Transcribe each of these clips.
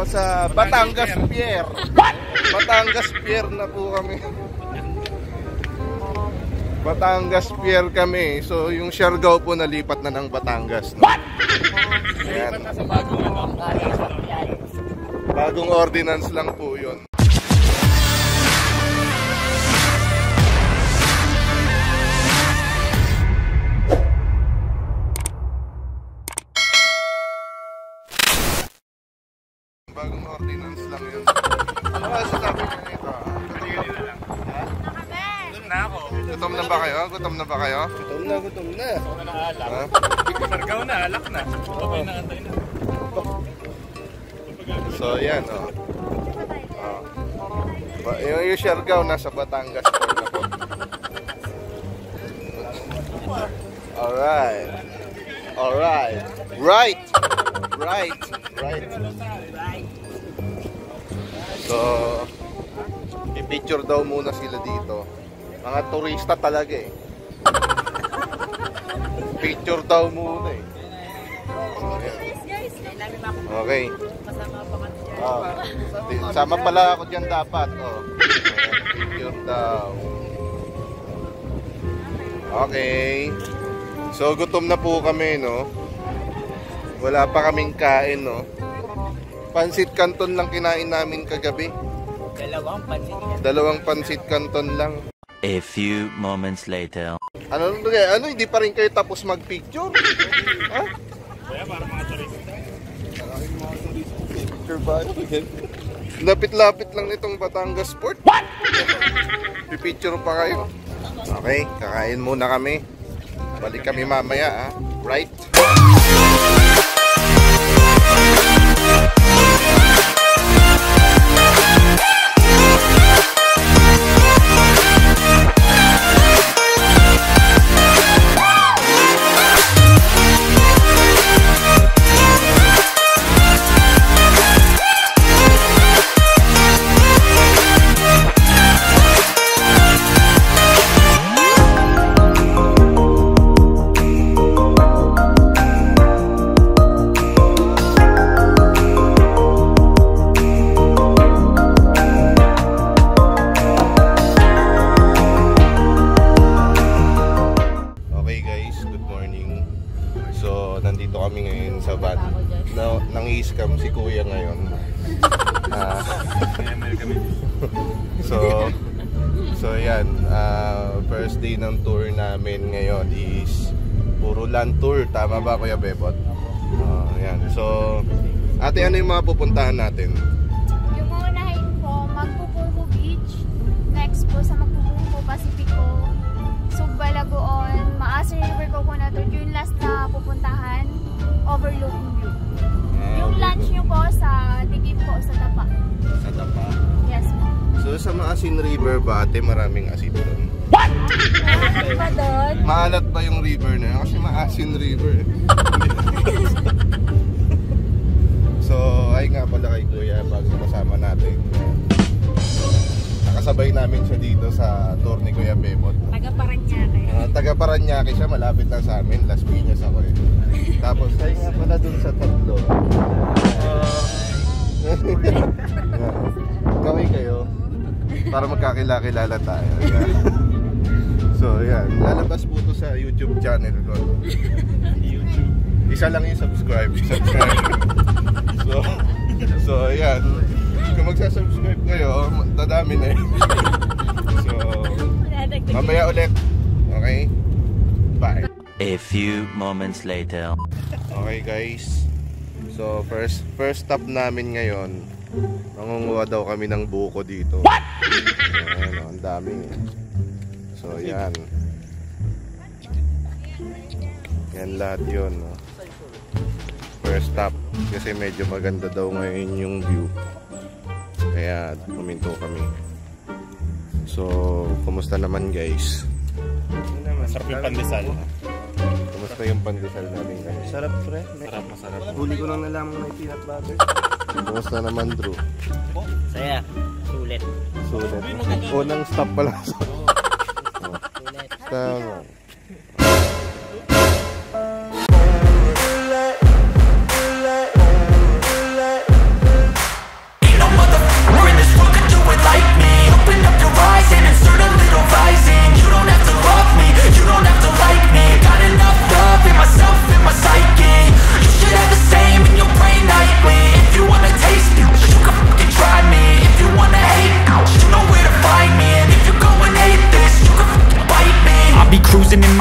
sa Batangas Pier. Batangas Pier na po kami. Batangas Pier kami. So yung Siargao po nalipat na ng Batangas, no? Ayan. Bagong ordinance lang po yun. Bagong ordinance lang yun. Ano ba sasabi ko nito? Gutom na ako. Gutom na ba kayo? Gutom na ba kayo? Gutom na. Gutom na alak. Margaw na, alak na. Okay na, antay na. So yan, oh. Yung Siargao nasa Batangas po na po. Alright. Alright. Right. Right. Right. So, i-picture daw muna sila dito. Mga turista talaga eh. Picture daw muna eh. Okay. Sama pala ako dyan dapat. Oh. Picture daw. Okay. So, gutom na po kami, no? Wala pa kaming kain, no? Pansit Canton lang kinain namin kagabi. Dalawang pansit Canton lang. A few moments later. Ano, hindi pa rin kayo tapos mag-picture? Ha? Kaya para mga turista. Picture ba? Lapit-lapit lang nitong Batangas Port. What? Pipicture pa kayo. Okay, kakain muna kami. Balik kami mamaya, ha? Right? Nang-i-scam si Kuya ngayon. So yan, first day ng tour namin ngayon is puro land tour. Tama ba, Kuya Bebot? Yan. So, ate, ano yung mga pupuntahan natin? Yung unahin po, Magpupungko Beach. Next po sa Magpupungko Pacifico, Subbalagoon, Maasar River Coconut. Yung last na pupuntahan, overlooking view. Yung lunch nyo po sa Digim po, sa Tapa. Sa Tapa? Yes po. So sa Maasin River ba, ate, maraming asin doon? What? Maalat ba doon? Maalat ba yung river na yun? Kasi Maasin River. So ay nga pala kay Kuya, bago kasama natin. Nakasabay namin siya dito sa tour ni Kuya Bebot. Taga Paranaque. Taga Paranaque siya, malapit lang sa amin. Las Piñas ako eh. Tapos ay nga pala dun sa tatlo. Kaway kayo para magkakilala tayo. So yan, lalabas po to sa YouTube channel ko. YouTube. Isa lang yung subscribe. So yan, kung magsasubscribe kayo, dadami na eh. So mamaya ulit. Okay? Bye. A few moments later. Okay guys, so first stop namin ngayon, mangunguha daw kami ng buko dito. What? Ayan, ang dami. So yan, yan lahat yun, no? First stop, kasi medyo maganda daw ngayon yung view, kaya puminto kami. So kumusta naman guys? Masarap yung pandesal. Kumusta yung pandesal namin guys? Sarap, pre. Masarap. Huli ko nang nalaman may peanut butter. Kumusta naman, Drew? Saya. Sulit. Sulit. Unang stop pala. Sulit. Tama.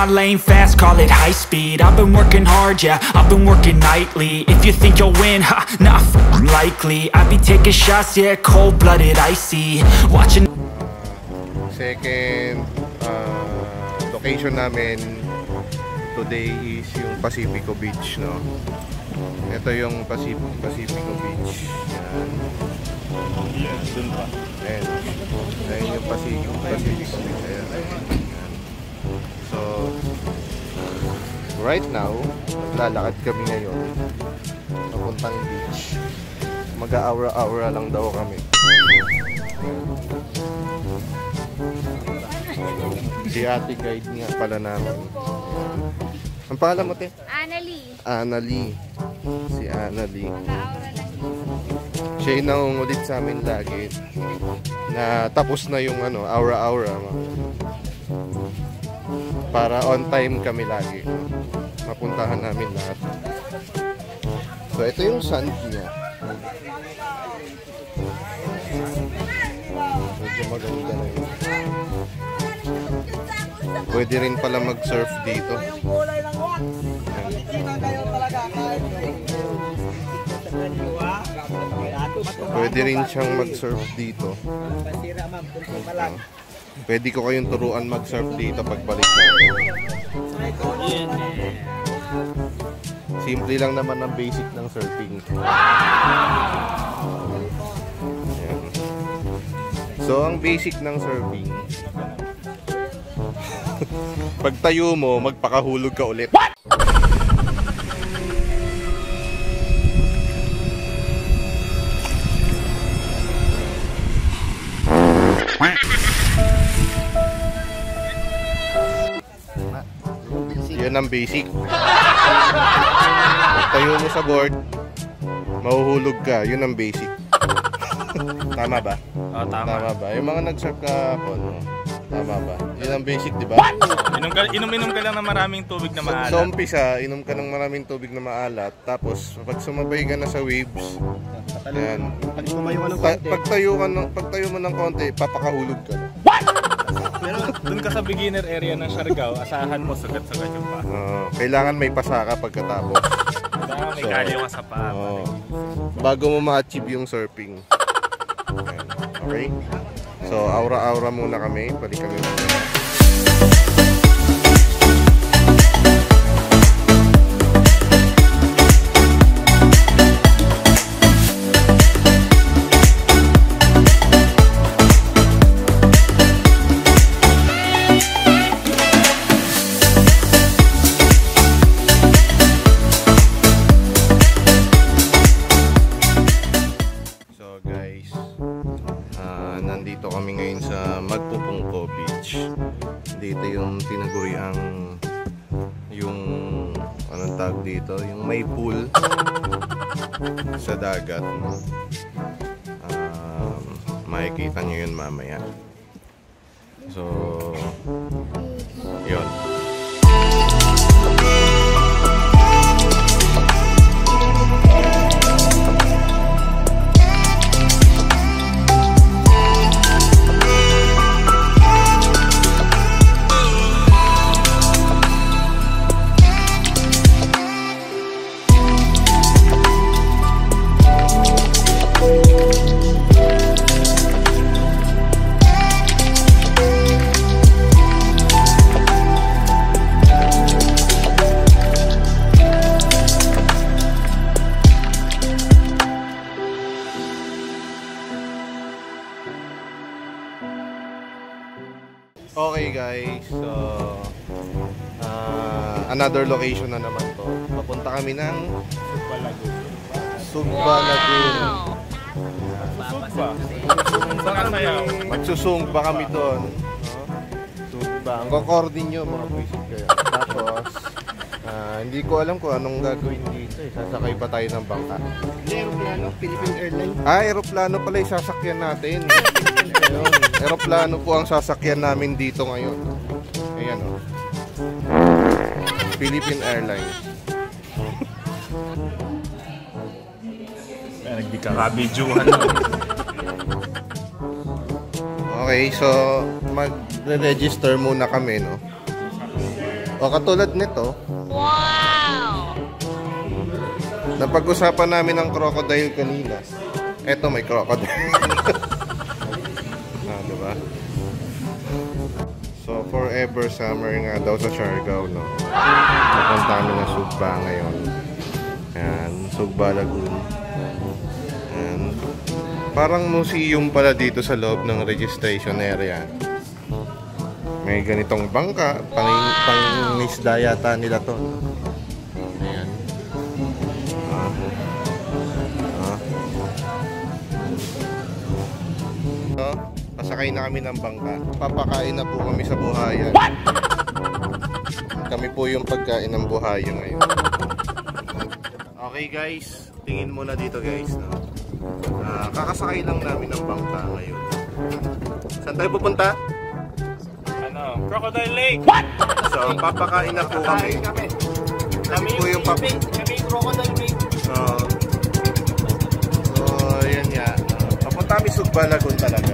my lane fast, call it high speed. I've been working hard, yeah, I've been working nightly. If you think you'll win, ha, not likely. I be taking shots, yeah, cold-blooded, icy. Watching Second location namin today is yung Pacifico Beach, no? Ito yung Pacifico Beach. Yan. Yeah, dun pa. Ayan. Ayan yung Pacifico Beach. Ayan. Ayan. So, right now, lalakad kami ngayon papuntang beach. Mag-aura-aura lang daw kami. Si ate guide nga pala namin. Ang pangalan mo, te? Annalie. Annalie. Si Annalie. Mag-aura lang yun. Siya yung nangungulit sa amin lagi na tapos na yung aura-aura. Para on time kami lagi. Mapuntahan namin lahat. So, ito yung sand niya. Medyo maganda na yun. Pwede rin pala mag-surf dito. Pwede rin siyang mag-surf dito. Pwede ko kayong turuan mag-surf dito pagbalik natin. Simple lang naman ang basic ng surfing. Ayan. So, ang basic ng surfing, pag tayo mo, magpakahulog ka ulit. What? Yan ang basic. Pag tayo mo sa board, mahuhulog ka. Yun ang basic. Tama ba? Oh, Tama ba? Yung mga nag-surf ka po, no? Tama ba? Yun ang basic, di ba? Inom ka lang ng maraming tubig na maalat. Sa umpisa, inom ka ng maraming tubig na maalat. Tapos, pag sumabay ka na sa waves, yan. Pag tayo mo ng konti, papakahulog ka. Pero dun ka sa beginner area ng Siargao, asahan mo sagat-sagat yung pa. Kailangan may pasaka pagkatapos. Kailangan may cardio ka sa paa. Bago mo ma-achieve yung surfing. Okay? So, aura-aura muna kami. Balik kami muna. Nandito kami ngayon sa Magpupungko Beach. Dito yung tinaguriang yung anong tawag dito, yung may pool sa dagat, no? Makikita nyo yun mamaya. So yun. Okay guys, so another location na naman to. Papunta kami ng Sugba Lagoon. Magsusungba kami doon. Sugba. Ang recording nyo, mga visit kayo. Tapos, hindi ko alam kung anong gagawin dito. Sasakay pa tayo ng bangka. Aeroplano, Philippine Airlines. Aeroplano pala yung sasakyan natin. Ayun, aeroplano po ang sasakyan namin dito ngayon. Ayan o. Philippine Airlines. Nagdikakabidyohan. Okay, so mag-register muna kami, no? O katulad nito. Wow! Napag-usapan namin ng crocodile kanina. Eto may crocodile. Diba? So forever summer nga daw sa Siargao, no? Pupunta kami ng Sugba ngayon. Ayan, Sugba Lagoon. Ayan. Parang museum pala dito sa loob ng registration area. May ganitong bangka, pang-isda yata nila to. Ayan. So, pasakay na kami ng bangka. Papakain na po kami sa buhayan. Kami po yung pagkain ng buhayan ngayon. Okay guys, tingin muna dito guys. No? Kakasakay lang namin ng bangka ngayon. Saan tayo pupunta? Crocodile Lake! What? So, papakain na po kami. Kami po yung kami Crocodile Lake. So, yan nga. Papunta kami Sugba Lagoon talaga.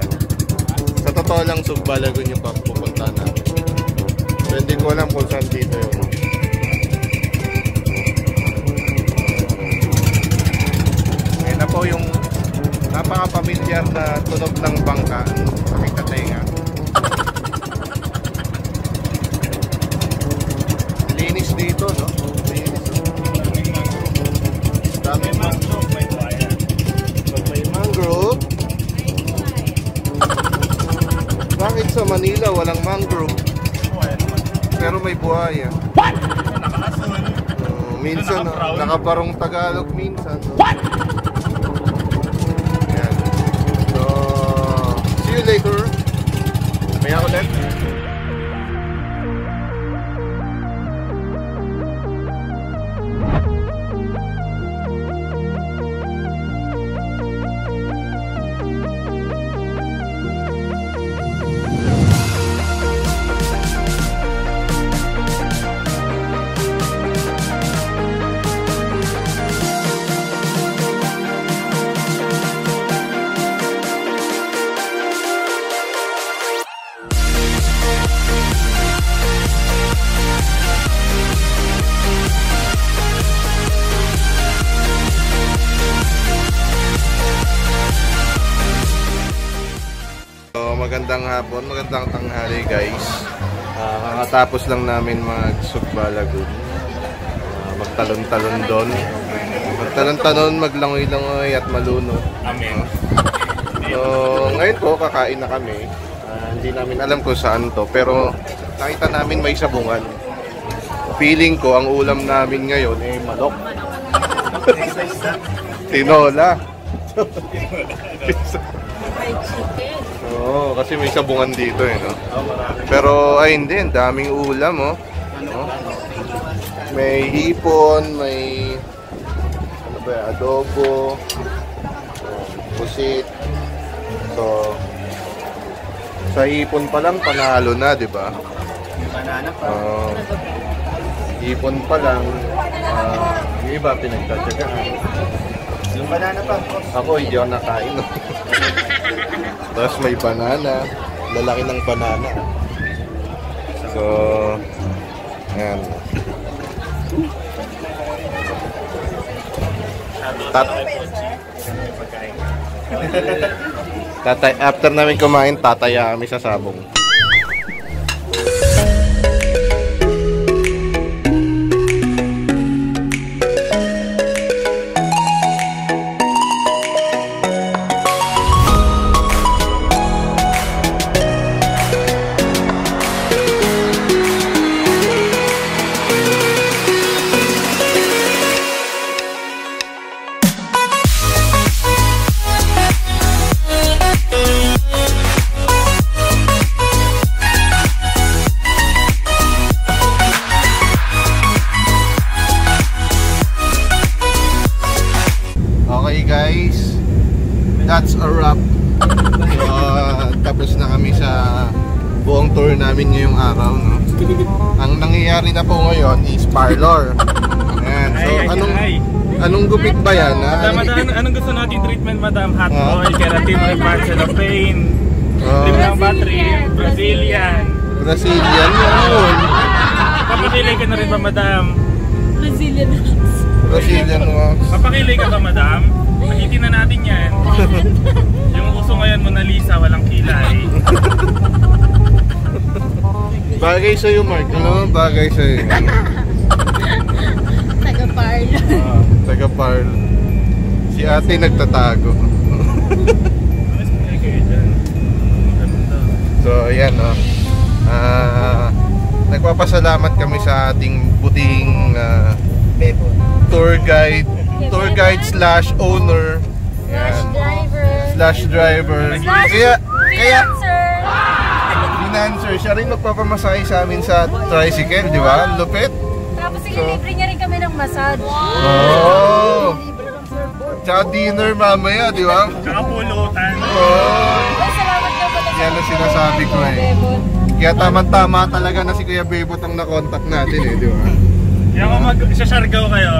Sa totoo lang, Sugba Lagoon yung pupunta namin. So, hindi ko alam kung saan dito yung... Ayan na po yung napaka-pamilyar na tunog ng bangka. Pakita tayo nga. Linis dito, no? Linis. Dami mangrove, may buhaya. Pag may mangrove, bakit sa Manila walang mangrove? Pero may buhaya. What? Minsan, nakaparong Tagalog minsan. No? Ayan. So, see you later. Maya ulit. Magandang hapon, magandang tanghali guys. Kakatapos lang namin mag-Sugba Lagoon. Magtalon-talon doon. Magtalon-talon, maglangoy-langoy at maluno. Amen. So, ngayon po kakain na kami. Hindi namin alam kung saan to, pero nakita namin may sabungan. Feeling ko ang ulam namin ngayon ay manok. Tinola. Oo, kasi may sabungan dito eh, no? Pero ay hindi, ang daming ulam, oh. No? May hipon, may ano ba, adobo, pusit. So, sa hipon pa lang panalo na, di ba? Banana pa. Hipon pa lang, yung iba pinagtatsagaan. Yung banana pa. Ako, hindi ako nakain. Tapos may banana. Lalaki ng banana. So, ayan. After namin kumain, tataya kami sa sabong. Guys, that's a wrap. So, tapos na kami sa buong tour namin ngayong araw, no? Ang nangyayari na po ngayon is parlor. Ayan. So, anong gupit ba yan? Madam, anong gusto natin treatment, madam? Hot oil, keratin, repartial of pain, lim ng battery, Brazilian. Brazilian yun. Papakilay ka na rin ba, madam? Brazilian Brazilian wax. Papakilay ka ba, madam? Nahitin na natin yan. Yung uso ngayon, Mona Lisa, walang kilay. Bagay sa'yo, Mark. Ano? Bagay sa'yo. Taga-Parl. Taga-Parl. Si ate nagtatago. So, ayan, no. Nagpapasalamat kami sa ating buting tour guide slash owner. Slash driver. Kaya financer, siya rin magpapamasahe sa amin sa tricycle, di ba? Lupit. Tapos ililibre niya rin kami ng massage. Oh! Tsaka dinner mamaya, di ba? Tsaka pulutan. Oh! Salamat na pala. Yan ang sinasabi ko eh. Kaya tama-tama talaga na si Kuya Bebot ang nakontak natin eh, di ba? Kaya kung mag-Siargao kayo,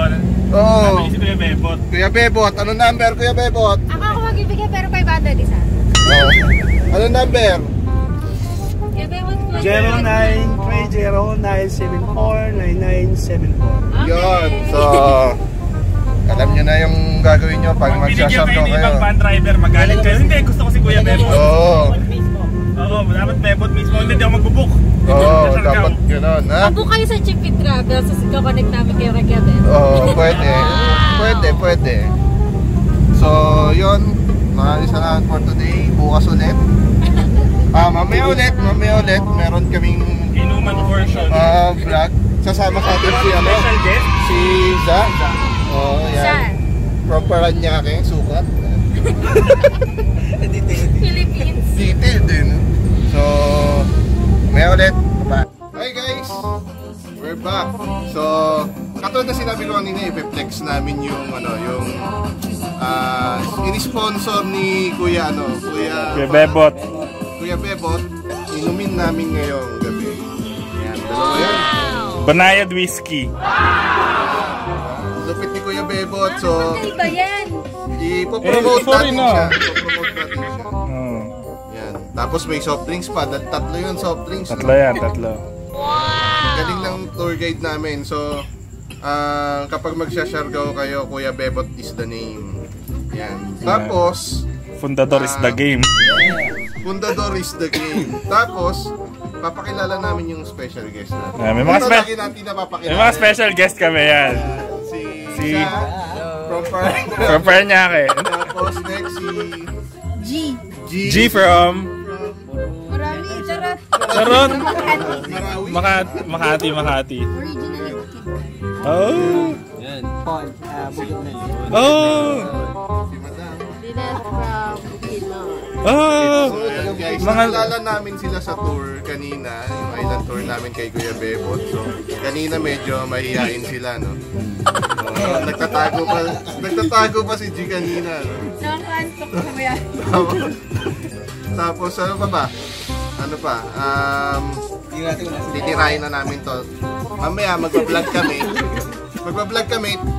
Oo. sabi si Kuya Bebot. Kuya Bebot, ano number Kuya Bebot? Ako magbibigay pero 500 isa. Oh. Ano number? Kuya Bebot, 0930-974-9974. Yun. So, alam nyo na yung gagawin nyo pag Pag binigyan magsasardo kayo ng ibang kayo. van driver, magalit kayo. Hindi, gusto ko si Kuya Bebot. Oo. Oo, dapat Bebot mismo. Hindi ako magbubook. Oo, dapat gano'n, ha? Mabu kayo sa Chippy Travel, sa connect namin kayo kay Kuya Bebot. Oo, pwede. So, yun. Maraming salamat for today. Bukas ulit. Mamaya ulit. Meron kaming Inuman version. vlog. Sasama sa atin si ano? Special guest. Si Zach. Oh, yan. Saan? From Paranaque, sukat. Philippines. Detail din. So, may ulit. Hi guys! We're back. So, katulad na sinabi ko kanina, i-flex namin yung ini-sponsor ni Kuya Bebot. Kuya Bebot, inumin namin ngayong gabi. Yan, dalawa yan. Banayad whiskey. Lupit ni Kuya Bebot, so Ano ba yan? ipopromote sorry, natin no. siya. Ipopromote natin siya. Yan. Tapos may soft drinks pa. Tatlo yun, soft drinks. Tatlo yan, tatlo. Galing ng tour guide namin. So, kapag magsha-Siargao kayo, Kuya Bebot is the name. Yan. Tapos, Fundador is the game. Fundador is the game. Tapos, papakilala namin yung special guest natin. May mga lagi natin napapakilala. May mga special guest kami yan. Si from From Paranaque. Tapos next si G. G from Marami, charot. Sharon. Marawi. Makati. Originally Bukidnon. Oh. Paul, Bukidnon. Oh. Si Madam. Dinas from Bukidnon. Oh. So, ayan guys, Mga- nakilala namin sila sa tour kanina, yung island tour namin kay Kuya Bebot. So, kanina medyo mahihain sila, no? Nagtatago pa si G kanina, no? Nakakantok ko ba yan? Tapos, ano pa ba? Ano pa? Titirahin na namin to. Mamaya, magpa-vlog kami.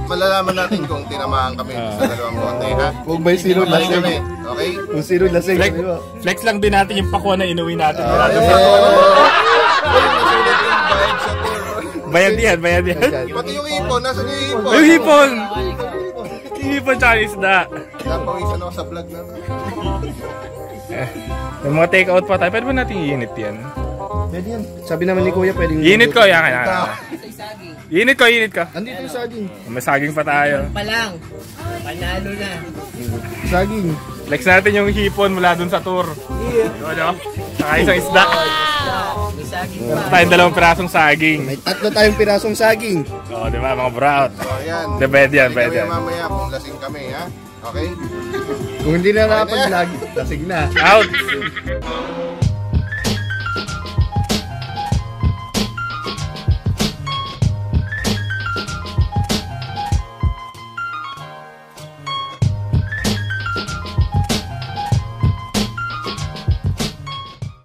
Malalaman natin kung tinamaan kami sa dalawang konti, ha? Huwag may zero Balik lasing. kami, okay? Kung zero lasing, Flex, di ba? flex lang din natin yung pakwa na inuwi natin. Nasulit yung vibe sa tour. Bayad yan. Pati yung hipon, nasa yung hipon? Yung hipon! Yung hipon tsaka yung isda. Napawisan ako sa vlog na to. Yung mga take out pa tayo, pwede ba natin i-unit yan? Pwede yan. Sabi naman ni Kuya, pwedeng... Unit ko, yan. Unit ko. Andito yung saging. May saging pa tayo. Palang, panalo na. Saging. Flex natin yung hipon mula dun sa tour. Ano? Saka isang isda. May saging pa. Tayong dalawang pirasong saging. May 3 tayong pirasong saging. Oo, di ba? Mga brown. So, ayan. De, pwede yan. Mamaya kung lasing kami, ha? Okay? Kung hindi na nakapag-vlog, lasing na. Out!